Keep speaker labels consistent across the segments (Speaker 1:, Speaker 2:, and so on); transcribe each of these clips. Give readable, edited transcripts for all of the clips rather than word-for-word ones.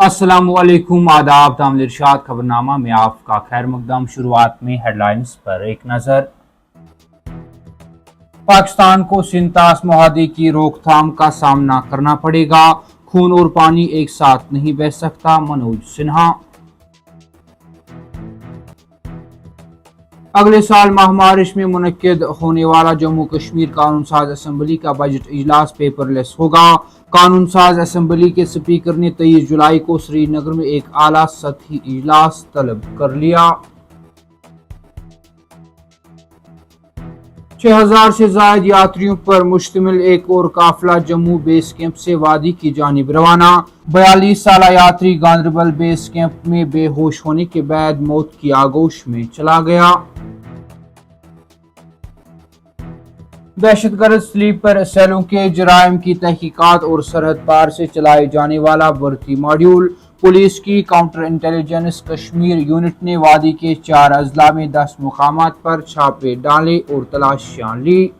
Speaker 1: अस्सलामुअलैकुम, आदाब। तामिल इरशाद खबरनामा में आपका खैर मकदम। शुरुआत में हेडलाइंस पर एक नजर। पाकिस्तान को सिंतास मुआहदे की रोकथाम का सामना करना पड़ेगा, खून और पानी एक साथ नहीं बह सकता, मनोज सिन्हा। अगले साल माह मार्च में मुनक्किद होने वाला जम्मू कश्मीर कानून साज असम्बली का बजट इजलास पेपरलेस होगा। कानून साज असम्बली के स्पीकर ने 23 जुलाई को श्रीनगर में एक आला सतही इजलास तलब कर लिया। 6000 से ज्यादा यात्रियों पर मुश्तमिल एक और काफिला जम्मू बेस कैंप से वादी की जानिब रवाना। 42 साला यात्री गांदरबल बेस कैंप में बेहोश होने के बाद मौत की आगोश में चला गया। दहशतगर्द स्लीपर सेलों के जराइम की तहकीकात और सरहद पार से चलाए जाने वाला भर्ती मॉड्यूल। पुलिस की काउंटर इंटेलिजेंस कश्मीर यूनिट ने वादी के 4 अजला में 10 मुकामात पर छापे डाले और तलाशियां ली।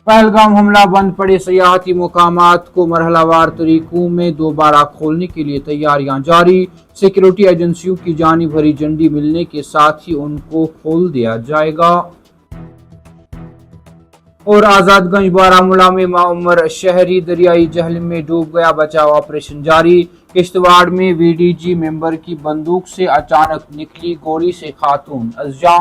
Speaker 1: पहलगाम हमला बंद पड़े सियाहती मुकामात को मरहलावार तरीकों में दोबारा खोलने के लिए तैयारियां जारी। सिक्योरिटी एजेंसियों की जानिब हरी झंडी मिलने के साथ ही उनको खोल दिया जाएगा। और आजादगंज बारामूला में माउमर शहरी दरियाई जहलम में डूब गया, बचाव ऑपरेशन जारी। किश्तवाड़ में वीडीजी मेंबर की बंदूक से अचानक निकली गोली से खातून अज़जा।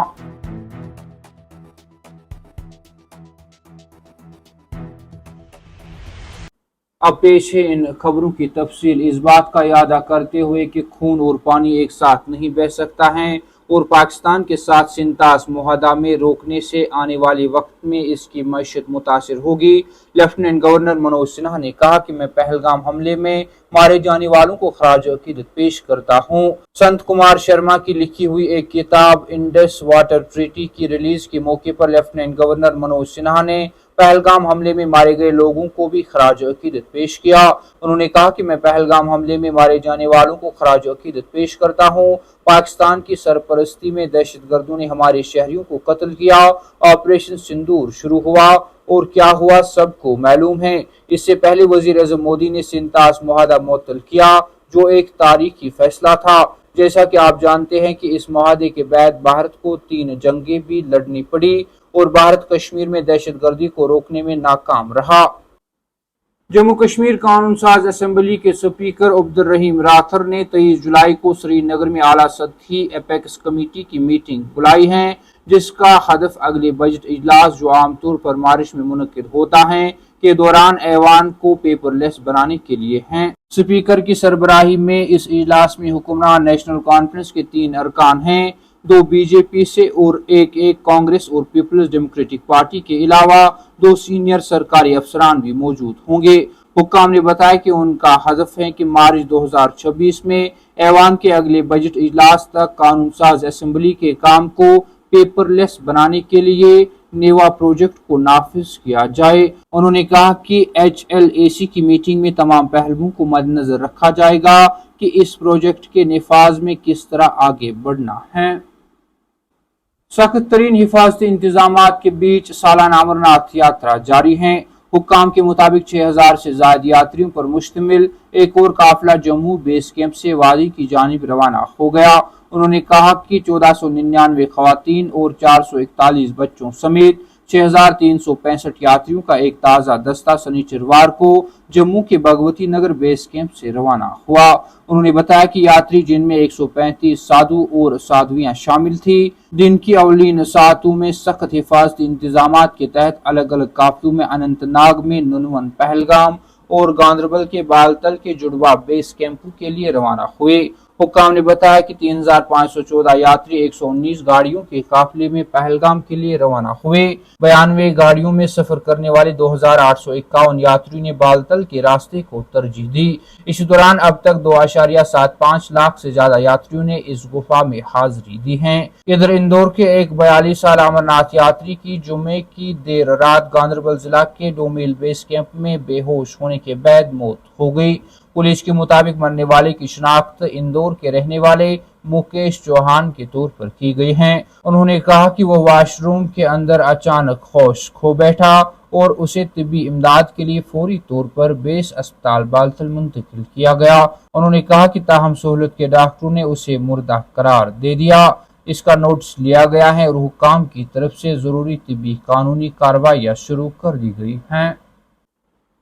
Speaker 1: अब पेश है इन खबरों की तफसील। इस बात का यादा करते हुए कि खून और पानी एक साथ नहीं बह सकता है और पाकिस्तान के साथ सिंतास मुआहदा में रोकने से आने वाले वक्त में इसकी मईशत मुतासिर होगी, लेफ्टिनेंट गवर्नर मनोज सिन्हा ने कहा कि मैं पहलगाम हमले में मारे जाने वालों को खराज अकीदत पेश करता हूँ। संत कुमार शर्मा की लिखी हुई एक किताब इंडस वाटर ट्रीटी की रिलीज के मौके पर लेफ्टिनेंट गवर्नर मनोज सिन्हा ने पहलगाम हमले में मारे गए लोगों को भी खराज अकीदत पेश किया। उन्होंने कहा कि मैं पहलगाम हमले में मारे जाने वालों को खराज अकीदत पेश करता हूँ। पाकिस्तान की सरपरस्ती में दहशतगर्दों ने हमारे शहरियों को कत्ल किया। ऑपरेशन सिंदूर शुरू हुआ और क्या हुआ सबको मालूम है। इससे पहले वजीर आज़म मोदी ने सिंतास मुआहदा मुअत्तल किया, जो एक तारीखी फैसला था। जैसा कि आप जानते हैं कि इस मुआहदे के बाद भारत को 3 जंगें भी लड़नी पड़ी और भारत कश्मीर में दहशतगर्दी को रोकने में नाकाम रहा। जम्मू कश्मीर कानून साज असम्बली के स्पीकर अब्दुल रहीम राथर ने 23 जुलाई को श्रीनगर में आला सतही एपेक्स कमेटी की मीटिंग बुलाई है, जिसका हदफ अगले बजट इजलास जो आमतौर पर मार्च में मुनक्किद होता है के दौरान ऐवान को पेपरलेस बनाने के लिए हैं। स्पीकर की सरबराही में इस इजलास में हुक्मरान नेशनल कॉन्फ्रेंस के 3 अरकान हैं, 2 बीजेपी से और एक कांग्रेस और पीपल्स डेमोक्रेटिक पार्टी के अलावा 2 सीनियर सरकारी अफसरान भी मौजूद होंगे। हुक्काम ने बताया कि उनका हदफ है कि मार्च 2026 में ऐवान के अगले बजट इजलास तक कानून साज असम्बली के काम को पेपरलेस बनाने के लिए नेवा प्रोजेक्ट को नाफिज किया जाए। उन्होंने कहा कि HLAC की मीटिंग में तमाम पहलुओं को मद्देनजर रखा जाएगा कि इस प्रोजेक्ट के निफाज में किस तरह आगे बढ़ना है। सख्त तरीन हिफाजती इंतजामात के बीच सालाना अमरनाथ यात्रा जारी है। हुक्काम के मुताबिक 6000 से ज्यादा यात्रियों पर मुश्तमिल एक और काफिला जम्मू बेस कैंप से वादी की जानिब रवाना हो गया। उन्होंने कहा कि 1499 खवातीन और 441 बच्चों समेत 6365 यात्रियों का एक ताज़ा दस्ता शनिचरवार को जम्मू के भगवती नगर बेस कैंप से रवाना हुआ। उन्होंने बताया कि यात्री जिनमें 135 साधु और साधुवियां शामिल थी, दिन की अवलीन सातों में सख्त हिफाजती इंतजामात के तहत अलग अलग काफिलों में अनंतनाग में नुनवन, पहलगाम और गांदरबल के बालतल के जुड़वा बेस कैंपों के लिए रवाना हुए। हुक्काम ने बताया कि 3514 यात्री 119 गाड़ियों के काफिले में पहलगाम के लिए रवाना हुए। 92 गाड़ियों में सफर करने वाले 2851 यात्रियों ने बालतल के रास्ते को तरजीह दी। इस दौरान अब तक 2.75 लाख से ज्यादा यात्रियों ने इस गुफा में हाजिरी दी है। इधर इंदौर के एक 42 साल अमरनाथ यात्री की जुम्मे की देर रात गांदरबल जिला के डोमेल बेस कैंप में बेहोश होने के बाद मौत हो गई। पुलिस के मुताबिक मरने वाले की शिनाख्त इंदौर के रहने वाले मुकेश चौहान के तौर पर की गई है। उन्होंने कहा कि वह वॉशरूम के अंदर अचानक होश खो बैठा اور اسے طبی امداد کے لیے فوری طور پر بیس اسپتال بالتل منتقل کیا گیا۔ انہوں نے کہا کہ تاہم سہولت کے ڈاکٹروں نے اسے مردہ قرار دے دیا۔ اس کا نوٹس لیا گیا ہے اور حکام کی طرف سے ضروری طبی قانونی کارروائیاں شروع کر دی گئی ہیں۔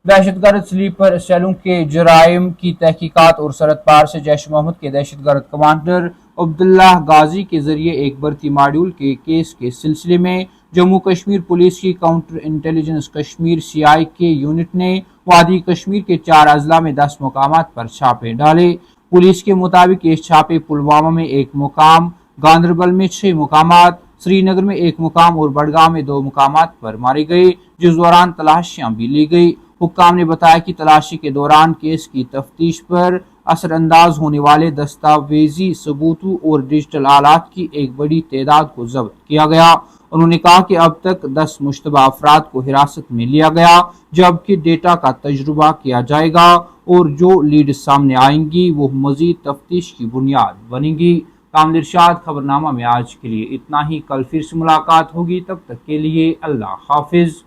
Speaker 1: دہشت گرد سلیپر سیلوں کے جرائم کی تحقیقات اور سرحد پار سے جیش محمد کے دہشت گرد کمانڈر عبداللہ غازی کے ذریعے ایک بھرتی ماڈیول کے کیس کے سلسلے میں جموں کشمیر پولیس کی کاؤنٹر انٹیلیجنس کشمیر CI کے یونٹ نے وادی کشمیر کے 4 اضلاع میں 10 مقامات پر چھاپے ڈالے۔ پولیس کے مطابق یہ چھاپے پلوامہ میں 1 مقام، گاندربل میں 6 مقامات، سری نگر میں 1 مقام اور بڑگام میں 2 مقامات پر مارے گئے، جس دوران تلاشیاں بھی لی گئی۔ حکام نے بتایا کہ تلاشی کے دوران کیس کی تفتیش پر اثر انداز ہونے والے دستاویزی ثبوتوں اور ڈیجیٹل آلات کی ایک بڑی تعداد کو ضبط کیا گیا۔ انہوں نے کہا کہ اب تک 10 مشتبہ افراد کو حراست میں لیا گیا، جبکہ ڈیٹا کا تجربہ کیا جائے گا اور جو لیڈ سامنے آئیں گی وہ مزید تفتیش کی بنیاد بنیں گی۔ کامل ارشاد خبرنامہ میں آج کے لیے اتنا ہی، کل پھر سے ملاقات ہوگی، تب تک کے لیے اللہ حافظ۔